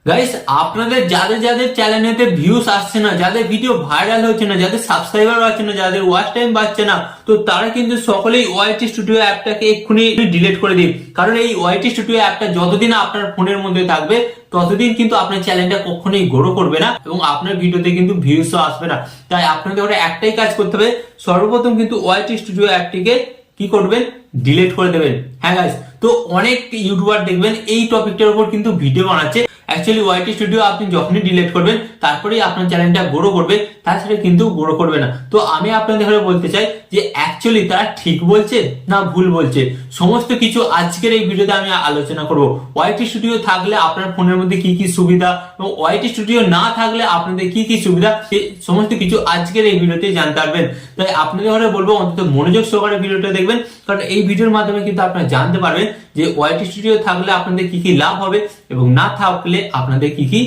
Guys, আপনাদের যাদের যাদের চ্যানেলেতে ভিউস আসছে না, যাদের ভিডিও ভাইরাল হচ্ছে না, যাদের সাবস্ক্রাইবার বাড়ছে না, যাদের ওয়াচ টাইম বাড়ছে না, তো তারা কিন্তু সকলেই ওয়াইটি স্টুডিও অ্যাপটাকে এক্ষুনি ডিলিট করে দিন। কারণ এই ওয়াইটি স্টুডিও অ্যাপটা যতদিন আপনার ফোনের মধ্যে থাকবে ততদিন কিন্তু আপনার চ্যানেলটা কখনোই গ্রো করবে না এবং আপনার ভিডিওতে কিন্তু ভিউসও আসবে না। তাই আপনাদের ওটা একটাই কাজ করতে হবে, সর্বপ্রথম কিন্তু ওয়াইটি স্টুডিও অ্যাপটিকে কি করবেন, ডিলিট করে দেবেন। হ্যাঁ গাইস, তো অনেক ইউটিউবার দেখবেন এই টপিকটার উপর কিন্তু ভিডিও বানাচ্ছে। অ্যাকচুয়ালি ওয়াইটি স্টুডিও আপনি যখনই ডিলিট করবেন তারপরেই আপনার চ্যানেলটা গ্রো করবে, তাছাড়া কিন্তু গ্রো করবে না। তো আমি আপনাদের বলতে চাই যে অ্যাকচুয়ালি তারা ঠিক বলছে না ভুল বলছে, সমস্ত কিছু আজকের এই ভিডিওতে আমি আলোচনা করব। ওয়াইটি স্টুডিও থাকলে আপনার ফোনের মধ্যে কি কি সুবিধা এবং ওয়াইটি স্টুডিও না থাকলে আপনাদের কি কি সুবিধা, সেই সমস্ত কিছু আজকের এই ভিডিওতে জানতে পারবেন। তাই আপনাদের বলবো অন্তত মনোযোগ সহকারে ভিডিওটা দেখবেন, কারণ এই ভিডিওর মাধ্যমে কিন্তু আপনারা জানতে পারবেন যে ওয়াইটি স্টুডিও থাকলে আপনাদের কি কি লাভ হবে এবং না থাকলে আপনাদের কি কি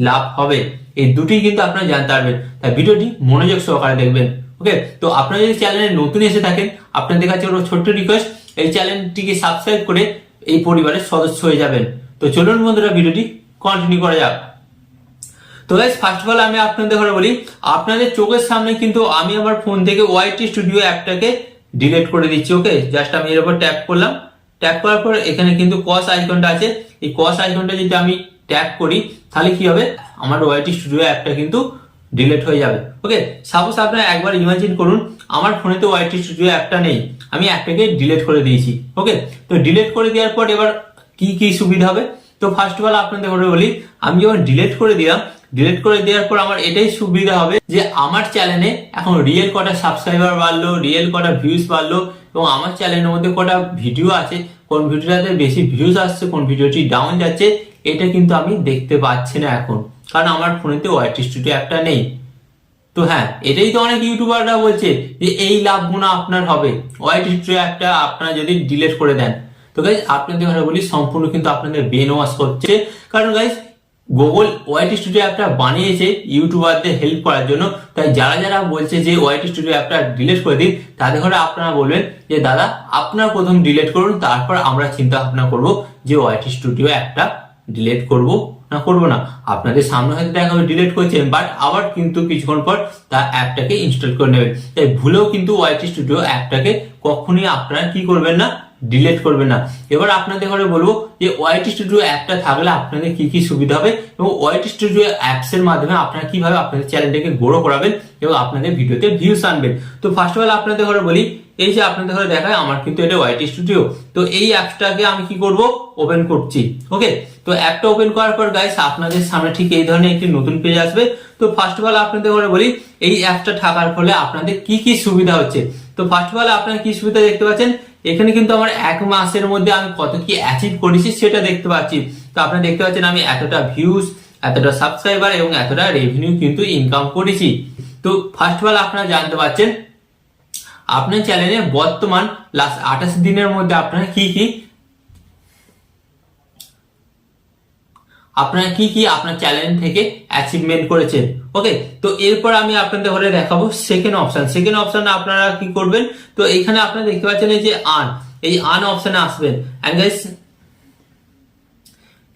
লাভ হবে, এই দুটোই কিন্তু আপনারা জানতে পারবেন। তাই ভিডিওটি মনোযোগ সহকারে দেখবেন। ওকে, তো আপনারা যদি চ্যানেলে নতুন এসে থাকেন, আপনাদের কাছে একটা ছোট্ট রিকোয়েস্ট, এই চ্যানেলটিকে সাবস্ক্রাইব করে এই পরিবারের সদস্য হয়ে যাবেন। তো চলুন বন্ধুরা, ভিডিওটি কন্টিনিউ করা যাক। তো গাইস, ফার্স্ট অফ অল আমি আপনাদের বলি, আপনাদের চোখের সামনে কিন্তু আমি আমার ফোন থেকে ওয়াইটি স্টুডিও অ্যাপটাকে ডিলিট করে দিচ্ছি। ওকে, জাস্ট আমি এর উপর ট্যাপ করলাম। ট্যাপ করার পর এখানে কিন্তু কস আইকনটা আছে, এই কস আইকনটা যদি আমি ট্যাপ করি তাহলে কি হবে, আমার ওয়াইটি স্টুডিও অ্যাপটা কিন্তু ডিলিট হয়ে যাবে। ওকে, সাপোজ আপনারা একবার ইমাজিন করুন আমার ফোনে তো ওয়াইটি স্টুডিও অ্যাপটা নেই, আমি অ্যাপটাকে ডিলিট করে দিয়েছি। ওকে, তো ডিলিট করে দেওয়ার পর এবার কি কি সুবিধা হবে, তো ফার্স্ট অফ অল আপনাদের বলি, আমি যখন ডিলিট করে দিলাম, ডিলিট করে দেওয়ার পর আমার এটাই সুবিধা হবে যে আমার চ্যানেলে এখন রিয়েল কটা সাবস্ক্রাইবার বাড়লো, রিয়েল কটা ভিউজ বাড়লো এবং আমার চ্যানেলের মধ্যে কটা ভিডিও আছে, কোন ভিডিওটাতে বেশি ভিউজ আসছে, কোন ভিডিওটি ডাউন যাচ্ছে, এটা কিন্তু আমি দেখতে পাচ্ছি না এখন, কারণ আমার ফোনেতে ওয়াইটি স্টুডিও অ্যাপটা নেই। তো হ্যাঁ, এটাই তো অনেক ইউটিউবাররা বলছে যে এই লাভগুলো আপনার হবে ওয়াইটি স্টুডিও অ্যাপটা আপনারা যদি ডিলিট করে দেন। তো গাইজ, আপনাদের বলি সম্পূর্ণ কিন্তু আপনাদের ব্রেন ওয়াশ করছে, কারণ গাইজ গুগল ওয়াইটি স্টুডিও অ্যাপটা বানিয়েছে ইউটিউবারদের হেল্প করার জন্য। তাই যারা যারা বলছে যে ওয়াইটি স্টুডিও অ্যাপটা ডিলিট করে দিন, তাদের ঘরে আপনারা বলবেন যে দাদা আপনারা প্রথম ডিলিট করুন, তারপর আমরা চিন্তা ভাবনা করবো যে ওয়াইটি স্টুডিও অ্যাপটা ডিলিট করব না করবো না। আপনাদের সামনে হয়তো দেখা হবে ডিলিট করছেন, বাট আবার কিন্তু কিছুক্ষণ পর তার অ্যাপটাকে ইনস্টল করে নেবেন। তাই ভুলেও কিন্তু ওয়াইটি স্টুডিও অ্যাপটাকে কখনই আপনারা কি করবেন না, ডিলিট করবেন না। এবার আপনাদের ঘরে বলবো যে ওয়াইটি স্টুডিও অ্যাপটা থাকলে আপনাদের কি কি সুবিধা হবে এবং ওয়াইটি স্টুডিও অ্যাপস এর মাধ্যমে আপনারা কিভাবে আপনাদের চ্যানেলটাকে গ্রো করাবেন এবং আপনাদের ভিডিওতে ভিউস আনবেন। তো ফার্স্ট অফ অল আপনাদের ঘরে বলি, এই যে আপনাদের ঘরে দেখায় আমার কিন্তু এটা ওয়াইটি স্টুডিও, তো এই অ্যাপটাকে আমি কি করব, ওপেন করছি। ওকে, তো অ্যাপটা ওপেন করার পর গাইস আপনাদের সামনে ঠিক এই ধরনের একটি নতুন পেজ আসবে। তো ফার্স্ট অফ অল আপনাদের ঘরে বলি এই অ্যাপটা থাকার ফলে আপনাদের কি কি সুবিধা হচ্ছে। তো ফার্স্ট অফ অল আপনারা কি সুবিধা দেখতে পাচ্ছেন, এখানে কিন্তু আমার এক মাসের মধ্যে আমি কত কি অ্যাচিভ করেছি সেটা দেখতে পাচ্ছি। তো আপনারা দেখতে পাচ্ছেন আমি এতটা ভিউজ, এতটা সাবস্ক্রাইবার এবং এতটা রেভিনিউ কিন্তু ইনকাম করেছি। তো ফার্স্ট অফ অল আপনারা জানতে পারছেন আপনার চ্যানেলে বর্তমান লাস্ট 28 দিনের মধ্যে আপনারা কি কি আপনার চ্যানেল থেকে অ্যাচিভমেন্ট করেছেন। ওকে, তো এরপর আমি আপনাদের ঘরে দেখাবো সেকেন্ড অপশন। সেকেন্ড অপশন আপনারা কি করবেন, তো এইখানে আপনারা দেখতে পাচ্ছেন এই যে এই অপশনে আসবেন। এন্ড গাইস,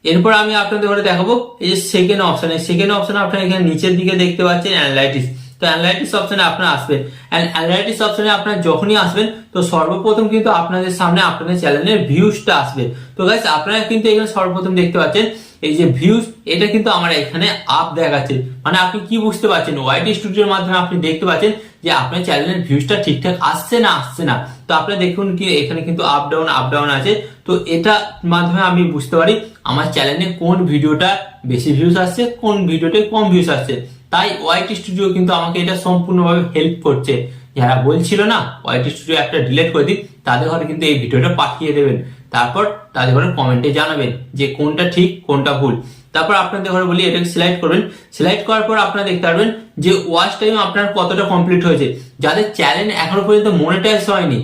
এরপর আমি আপনাদের ঘরে দেখাবো এই যে সেকেন্ড অপশন। এই সেকেন্ড অপশন আপনারা এখানে নিচের দিকে দেখতে পাচ্ছেন অ্যানালাইটিক্স। তো অ্যানালাইটিক্স অপশনে আপনারা আসবেন, এন্ড অ্যানালাইটিক্স অপশনে আপনারা যখনই আসবেন তো সর্বপ্রথম কিন্তু আপনাদের সামনে আপনাদের চ্যানেলের ভিউজটা আসবে। তো গাইস, আপনারা কিন্তু এখানে সর্বপ্রথম দেখতে পাচ্ছেন এই যে ভিউজ, এটা কিন্তু আমার এখানে আপ দেখাচ্ছে। মানে আপনি কি বুঝতে পারছেন, ওয়াইটি স্টুডিওর মাধ্যমে আপনি দেখতে পাচ্ছেন যে আপনার চ্যানেলের ভিউজটা ঠিকঠাক আসছে না আসছে না। তো আপনারা দেখুন কি এখানে কিন্তু আপ ডাউন আছে। তো এটা মাধ্যমে আমি বুঝতে পারি আমার চ্যানেলে কোন ভিডিওটা বেশি ভিউজ আসছে, কোন ভিডিওতে কম ভিউজ আসছে। তাই ওয়াইটি স্টুডিও কিন্তু আমাকে এটা সম্পূর্ণভাবে হেল্প করছে। যারা বলছিল না ওয়াইটি স্টুডিও একটা ডিলিট করে দিই, তাদের ঘরে কিন্তু এই ভিডিওটা পাঠিয়ে দেবেন, তারপর তাদের ঘরে কমেন্টে জানাবেন যে কোনটা ঠিক কোনটা ভুল। তারপর আপনাদের ঘরে বলি এটাকে সিলেক্ট করবেন। সিলেক্ট করার পর আপনারা দেখতে পারবেন যে ওয়াচ টাইম আপনার কতটা কমপ্লিট হয়েছে। যাদের চ্যানেল এখনো পর্যন্ত মনিটাইজ হয়নি,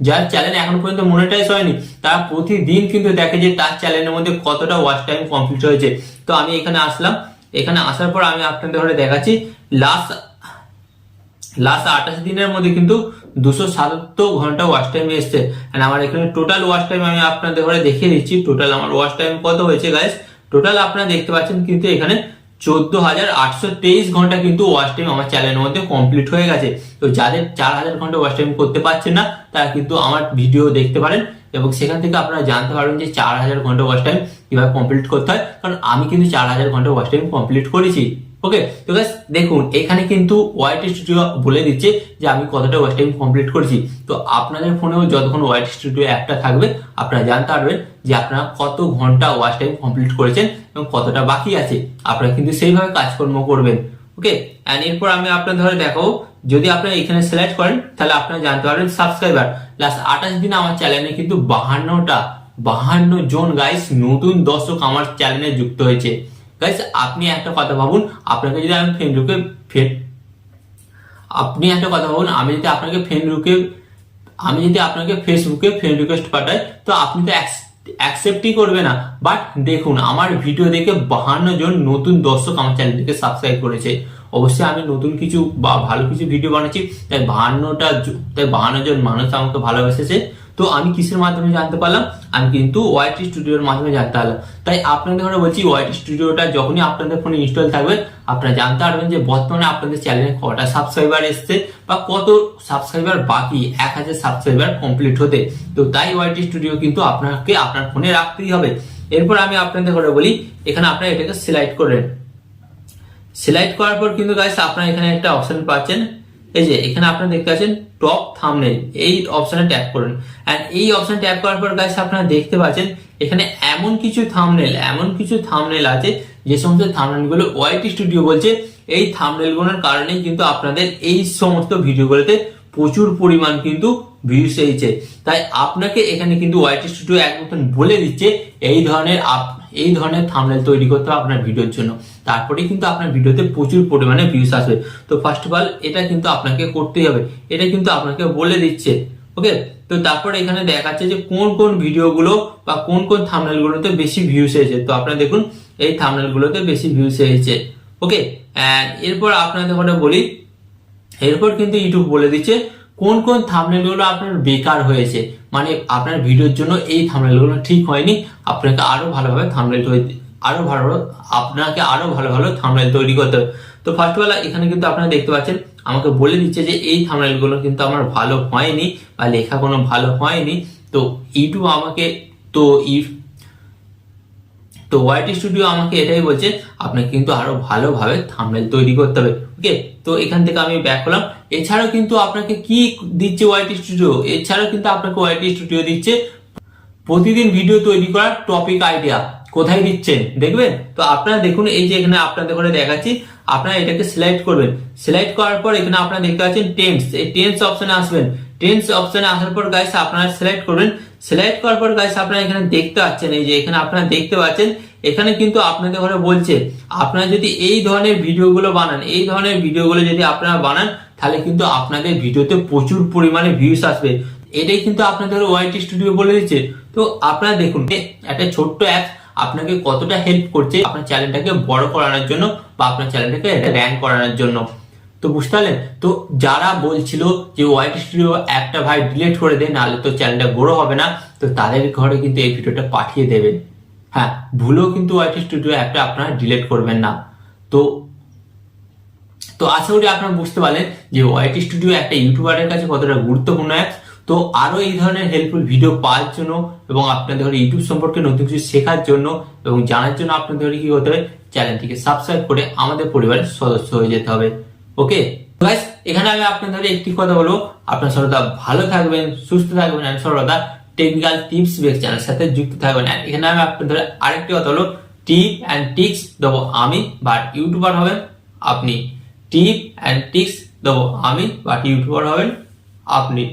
যার চ্যানেল এখনো পর্যন্ত মনিটাইজ হয়নি, তারা প্রতিদিন কিন্তু দেখে যে তার চ্যানেলের মধ্যে কতটা ওয়াচ টাইম কমপ্লিট হয়েছে। তো আমি এখানে আসলাম, এখানে আসার পর আমি আপনাদের ঘরে দেখাচ্ছি লাস্ট 28 দিনের মধ্যে কিন্তু 277 ঘন্টা ওয়াচ টাইম এসছে। আমার এখানে টোটাল ওয়াচ টাইম আমি আপনাদের ঘরে দেখিয়ে দিচ্ছি। টোটাল আমার ওয়াচ টাইম কত হয়েছে গাইস, টোটাল আপনারা দেখতে পাচ্ছেন কিন্তু এখানে 14,823 ঘন্টা কিন্তু ওয়াচ টাইম আমার চ্যানেলের মধ্যে কমপ্লিট হয়ে গেছে। তো যাদের 4,000 ঘন্টা ওয়াচ টাইম করতে পারছেন না তারা কিন্তু আমার ভিডিও দেখতে পারেন এবং সেখান থেকে আপনারা জানতে পারবেন যে 4,000 ঘন্টা ওয়াচ টাইম কিভাবে কমপ্লিট করতে হয়, কারণ আমি কিন্তু 4,000 ঘন্টা ওয়াচ টাইম কমপ্লিট করেছি। ওকে, তো গাইস দেখুন এখানে কিন্তু ওয়াইটি স্টুডিও বলে দিচ্ছে যে আমি কতটা ওয়াচ টাইম কমপ্লিট করেছি। তো আপনাদের ফোনেও যতক্ষণ ওয়াইটি স্টুডিও অ্যাপটা থাকবে আপনারা জানতে পারবেন যে আপনারা কত ঘন্টা ওয়াচ টাইম কমপ্লিট করেছেন এবং কতটা বাকি আছে। আপনারা কিন্তু সেইভাবে কাজকর্ম করবেন। ওকে, এন্ড এরপর আমি আপনাদের ধরে দেখাবো, যদি আপনারা এখানে সিলেক্ট করেন তাহলে আপনারা জানতে পারবেন সাবস্ক্রাইবার। লাস্ট 28 দিনে আমার চ্যানেলে কিন্তু 52 জন গাইস নতুন দর্শক আমার চ্যানেলে যুক্ত হয়েছে। গাইস আপনি একটা কথা ভাবুন, আপনাকে যদি আমি ফেসবুকে ফ্রেন্ড রিকোয়েস্ট পাঠাই তো আপনি তো অ্যাকসেপ্টই করবে না। বাট দেখুন আমার ভিডিও দেখে 52 জন নতুন দর্শক আমার চ্যানেলটিকে সাবস্ক্রাইব করেছে। অবশ্যই আমি নতুন কিছু বা ভালো কিছু ভিডিও বানাচ্ছি, তাই 52 জন মানুষ আমাকে ভালোবেসেছে। তো আমি কিসের মাধ্যমে জানতে পারলাম? আমি কিন্তু ওয়াইটি স্টুডিওর মাধ্যমে জানতে পারলাম। তাই আপনাদের ঘরে বলছি, ওয়াইটি স্টুডিওটা যখনই আপনাদের ফোনে ইনস্টল থাকবে আপনারা জানতে পারবেন যে বর্তমানে আপনাদের চ্যানেলে কটা সাবস্ক্রাইবার এসছে বা কত সাবস্ক্রাইবার বাকি 1000 সাবস্ক্রাইবার কমপ্লিট হতে। তো তাই ওয়াইটি স্টুডিও কিন্তু আপনাকে আপনার ফোনে রাখতেই হবে। এরপর আমি আপনাদের ঘরে বলি, এখানে আপনারা এটাকে সিলেক্ট করেন। সিলেক্ট করার পর কিন্তু গাইস আপনারা এখানে একটা অপশন পাচ্ছেন, এই যে এখানে আপনারা দেখতে পাচ্ছেন টপ থাম্বনেল, এই অপশনে ট্যাপ করুন। এন্ড এই অপশন ট্যাপ করার পর গাইস আপনারা দেখতে পাচ্ছেন এখানে এমন কিছু থাম্বনেল আছে যে সমস্ত থাম্বনেল গুলো ওয়াইটি স্টুডিও বলছে এই থাম্বনেল গুলোর কারণেই কিন্তু আপনাদের এই সমস্ত ভিডিওগুলোতে প্রচুর পরিমাণ কিন্তু ভিউজ এসেছে। তাই আপনাকে এখানে কিন্তু ওয়াইটি স্টুডিও এক মতন বলে দিচ্ছে এই ধরনের থাম্বনেল তৈরি করতে হবে আপনার ভিডিওর জন্য, তারপরে কিন্তু আপনার ভিডিওতে প্রচুর পরিমাণে ভিউজ আসবে। তো ফার্স্ট অফ অল এটা কিন্তু আপনাকে করতেই হবে, এটা কিন্তু আপনাকে বলে দিচ্ছে। ওকে, তো তারপরে এখানে দেখাচ্ছে যে কোন কোন ভিডিওগুলো বা কোন কোন থাম্বনেল গুলোতে বেশি ভিউজ এসেছে। তো আপনারা দেখুন এই থাম্বনেল গুলোতে বেশি ভিউজ এসেছে। ওকে, এন্ড এরপর আপনাদের কথা বলি, এরপর কিন্তু ইউটিউব বলে দিচ্ছে কোন কোন থাম্বনেল গুলো আপনার বেকার হয়েছে, মানে আপনার ভিডিওর জন্য এই থাম্বনেল গুলো ঠিক হয়নি, আপনাকে আরো ভালোভাবে থাম্বনেল থাম্বনেল তৈরি করতে হবে। তো ফার্স্ট অফ অল এখানে কিন্তু আপনারা দেখতে পাচ্ছেন আমাকে বলে দিচ্ছে যে এই থাম্বনেল গুলো কিন্তু আমার ভালো হয়নি বা লেখা কোনো ভালো হয়নি। তো ইউটিউব আমাকে তো ওয়াইটি স্টুডিও আমাকে এটাই বলছে আপনাকে কিন্তু আরো ভালোভাবে থাম্বনেল তৈরি করতে হবে। ওকে, তো এখান থেকে আমি ব্যাক করলাম। এছাড়াও কিন্তু আপনাকে কি দিচ্ছে ওয়াইটি স্টুডিও, এছাড়াও কিন্তু আপনাকে ওয়াইটি স্টুডিও দিচ্ছে প্রতিদিন ভিডিও তৈরি করার টপিক আইডিয়া। কোথায় দিচ্ছেন দেখবেন? তো আপনারা দেখুন এই যে এখানে আপনাদের ঘরে দেখাচ্ছি, আপনারা এটাকে সিলেক্ট করবেন। সিলেক্ট করার পর এখানে আপনারা দেখতে পাচ্ছেন টেন্স, এই টেন্স অপশনে আসবেন। টেন্স অপশনে আসার পর গাইস আপনারা সিলেক্ট করবেন। সিলেক্ট করার পর গাইস আপনারা এখানে দেখতে পাচ্ছেন, এই যে এখানে আপনারা দেখতে পাচ্ছেন এখানে কিন্তু আপনাদের ঘরে বলছে আপনারা যদি এই ধরনের ভিডিওগুলো বানান, এই ধরনের ভিডিওগুলো যদি আপনারা বানান তাহলে কিন্তু আপনাদের ভিডিওতে প্রচুর পরিমাণে ভিউজ আসবে। এটাই কিন্তু আপনাদের ওয়াইটি স্টুডিও বলে দিচ্ছে। তো আপনারা দেখুন একটা ছোট্ট অ্যাপ আপনাকে কতটা হেল্প করছে আপনার চ্যানেলটাকে বড় করানোর জন্য বা আপনার চ্যানেলটাকে র্যাঙ্ক করানোর জন্য। তো বুঝতে পারলেন? তো যারা বলছিল যে ওয়াইটি স্টুডিও অ্যাপটা ভাই ডিলিট করে দেন নাহলে তো চ্যানেলটা বড় হবে না, তো তাদের ঘরে কিন্তু এই ভিডিওটা পাঠিয়ে দেবেন। হ্যাঁ, ভুলেও কিন্তু ওয়াইটি স্টুডিও অ্যাপটা আপনারা ডিলিট করবেন না। তো আশা করি আপনারা বুঝতে পারলেন যে ওয়াইটি স্টুডিও একটা ইউটিউবারের কাছে কতটা গুরুত্বপূর্ণ অ্যাপ। তো আরো এই ধরনের হেল্পফুল ভিডিও পাওয়ার জন্য এবং আপনাদের ইউটিউব সম্পর্কে নতুন কিছু শেখার জন্য এবং জানার জন্য আপনাদের কি করতে হবে, চ্যানেলটিকে সাবস্ক্রাইব করে আমাদের পরিবারের সদস্য হয়ে যেতে হবে। ওকে গাইস, এখানে আমি আপনাদের একটি কথা বলবো, আপনারা সর্বদা ভালো থাকবেন, সুস্থ থাকবেন আর সর্বদা টেকনিক্যাল টিপস বেস চ্যানেলের সাথে যুক্ত থাকবেন। এখানে আমি আপনাদের আরেকটি কথা বলবো, টিপ অ্যান্ড টিক্স দেবো আমি, বাট ইউটিউবার হবেন আপনি। টিপ অ্যান্ড টিক্স দেবো আমি, বাট ইউটিউবার হবেন আপনি।